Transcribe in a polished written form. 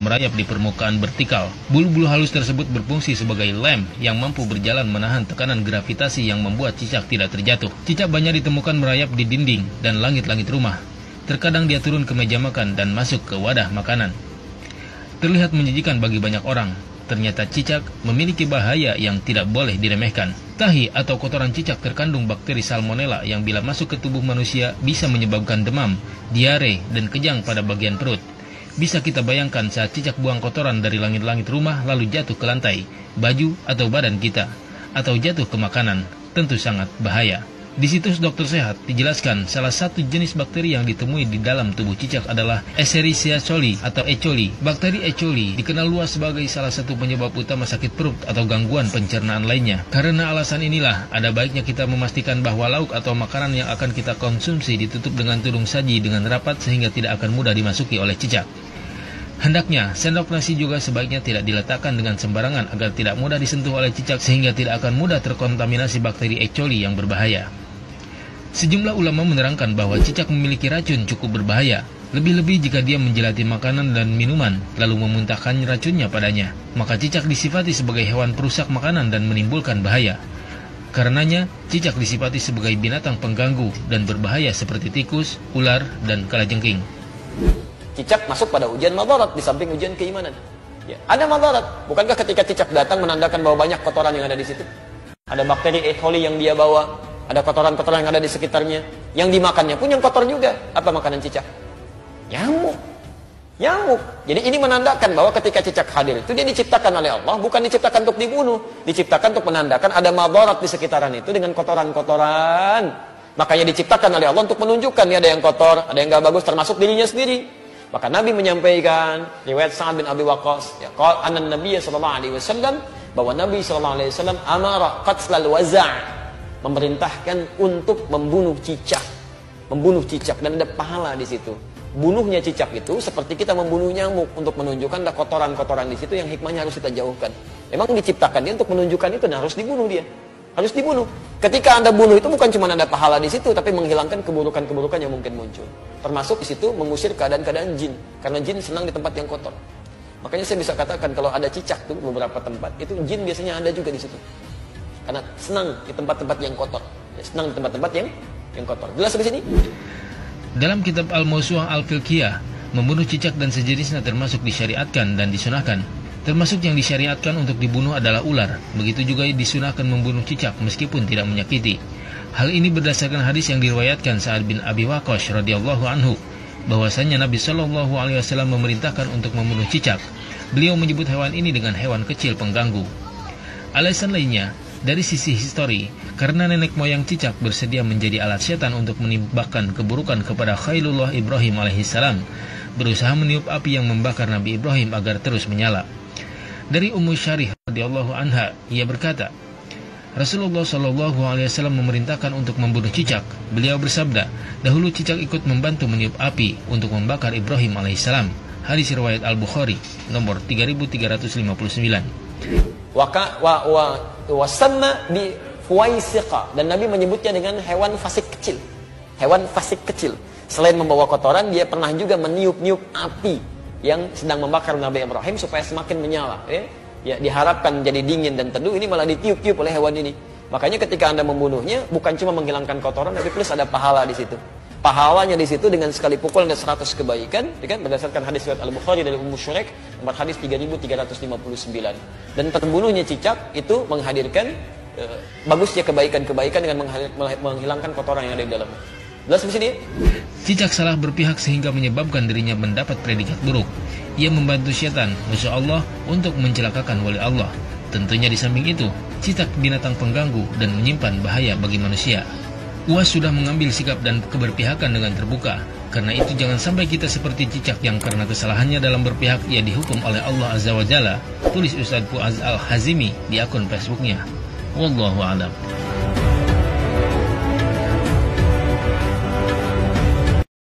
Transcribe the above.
merayap di permukaan vertikal. Bulu-bulu halus tersebut berfungsi sebagai lem yang mampu berjalan menahan tekanan gravitasi yang membuat cicak tidak terjatuh. Cicak banyak ditemukan merayap di dinding dan langit-langit rumah. Terkadang dia turun ke meja makan dan masuk ke wadah makanan. Terlihat menjijikan bagi banyak orang. Ternyata cicak memiliki bahaya yang tidak boleh diremehkan. Tahi atau kotoran cicak terkandung bakteri salmonella yang bila masuk ke tubuh manusia bisa menyebabkan demam, diare, dan kejang pada bagian perut. Bisa kita bayangkan saat cicak buang kotoran dari langit-langit rumah lalu jatuh ke lantai, baju atau badan kita, atau jatuh ke makanan, tentu sangat bahaya. Di situs Dokter Sehat dijelaskan salah satu jenis bakteri yang ditemui di dalam tubuh cicak adalah Escherichia coli atau E. coli. Bakteri E. coli dikenal luas sebagai salah satu penyebab utama sakit perut atau gangguan pencernaan lainnya. Karena alasan inilah, ada baiknya kita memastikan bahwa lauk atau makanan yang akan kita konsumsi ditutup dengan tudung saji dengan rapat sehingga tidak akan mudah dimasuki oleh cicak. Hendaknya, sendok nasi juga sebaiknya tidak diletakkan dengan sembarangan agar tidak mudah disentuh oleh cicak sehingga tidak akan mudah terkontaminasi bakteri E. coli yang berbahaya. Sejumlah ulama menerangkan bahwa cicak memiliki racun cukup berbahaya, lebih-lebih jika dia menjelati makanan dan minuman, lalu memuntahkan racunnya padanya. Maka cicak disifati sebagai hewan perusak makanan dan menimbulkan bahaya. Karenanya, cicak disifati sebagai binatang pengganggu dan berbahaya seperti tikus, ular, dan kalajengking. Cicak masuk pada ujian madarat di samping ujian keimanan. Ya, ada madarat. Bukankah ketika cicak datang menandakan bahwa banyak kotoran yang ada di situ? Ada bakteri E. coli yang dia bawa, ada kotoran-kotoran yang ada di sekitarnya. Yang dimakannya pun yang kotor juga. Apa makanan cicak? Nyamuk. Nyamuk. Jadi ini menandakan bahwa ketika cicak hadir itu dia diciptakan oleh Allah, bukan diciptakan untuk dibunuh, diciptakan untuk menandakan ada madarat di sekitaran itu dengan kotoran-kotoran. Makanya diciptakan oleh Allah untuk menunjukkan ini ada yang kotor, ada yang gak bagus, termasuk dirinya sendiri. Maka Nabi menyampaikan riwayat Sa'ad bin Abi Waqqas, ya, qala anna Nabiy sallallahu alaihi wasallam, bahwa Nabi sallallahu alaihi wasallam amara qatlal waza', memerintahkan untuk membunuh cicak. Membunuh cicak dan ada pahala di situ. Bunuhnya cicak itu seperti kita membunuh nyamuk untuk menunjukkan ada kotoran-kotoran di situ yang hikmahnya harus kita jauhkan. Memang diciptakan dia untuk menunjukkan itu, dan harus dibunuh dia. Harus dibunuh. Ketika Anda bunuh itu bukan cuma ada pahala di situ, tapi menghilangkan keburukan-keburukan yang mungkin muncul. Termasuk di situ mengusir keadaan-keadaan jin, karena jin senang di tempat yang kotor. Makanya saya bisa katakan kalau ada cicak tuh beberapa tempat, itu jin biasanya ada juga di situ. Karena senang di tempat-tempat yang kotor. Ya, senang di tempat-tempat yang kotor. Jelas di sini? Dalam kitab Al-Mawsu'ah Al-Fiqhiyah, membunuh cicak dan sejenisnya termasuk disyariatkan dan disunahkan. Termasuk yang disyariatkan untuk dibunuh adalah ular. Begitu juga disunahkan membunuh cicak meskipun tidak menyakiti. Hal ini berdasarkan hadis yang diriwayatkan Sa'ad bin Abi Waqqas radhiyallahu anhu, bahwasanya Nabi Shallallahu alaihi wasallam memerintahkan untuk membunuh cicak. Beliau menyebut hewan ini dengan hewan kecil pengganggu. Alasan lainnya, dari sisi histori, karena nenek moyang cicak bersedia menjadi alat setan untuk menimbulkan keburukan kepada Khalilullah Ibrahim alaihissalam, berusaha meniup api yang membakar Nabi Ibrahim agar terus menyala. Dari Ummu Syarih radhiyallahu anha, ia berkata, Rasulullah Shallallahu alaihi wasallam memerintahkan untuk membunuh cicak. Beliau bersabda, dahulu cicak ikut membantu meniup api untuk membakar Ibrahim alaihissalam. Hadis riwayat Al-Bukhari nomor 3359. Wasamma bi fuwaisiqa, dan Nabi menyebutnya dengan hewan fasik kecil. Hewan fasik kecil. Selain membawa kotoran, dia pernah juga meniup-niup api yang sedang membakar Nabi Ibrahim supaya semakin menyala. Ya, diharapkan menjadi dingin dan teduh, ini malah ditiup-tiup oleh hewan ini. Makanya ketika Anda membunuhnya, bukan cuma menghilangkan kotoran, tapi plus ada pahala di situ. Pahalanya di situ dengan sekali pukul ada 100 kebaikan, kan? Berdasarkan hadis riwayat Al-Bukhari dari Ummu Syurek, nomor hadis 3359. Dan terbunuhnya cicak itu menghadirkan bagusnya kebaikan-kebaikan dengan menghilangkan kotoran yang ada di dalamnya. Jelas di sini? Cicak salah berpihak sehingga menyebabkan dirinya mendapat predikat buruk. Ia membantu setan, musuh Allah, untuk mencelakakan wali Allah. Tentunya di samping itu, cicak binatang pengganggu dan menyimpan bahaya bagi manusia. UAS sudah mengambil sikap dan keberpihakan dengan terbuka. Karena itu jangan sampai kita seperti cicak yang karena kesalahannya dalam berpihak ia dihukum oleh Allah Azza wa Jalla. Tulis Ustaz Fuaz Al-Hazimi di akun Facebooknya. Wallahu a'lam.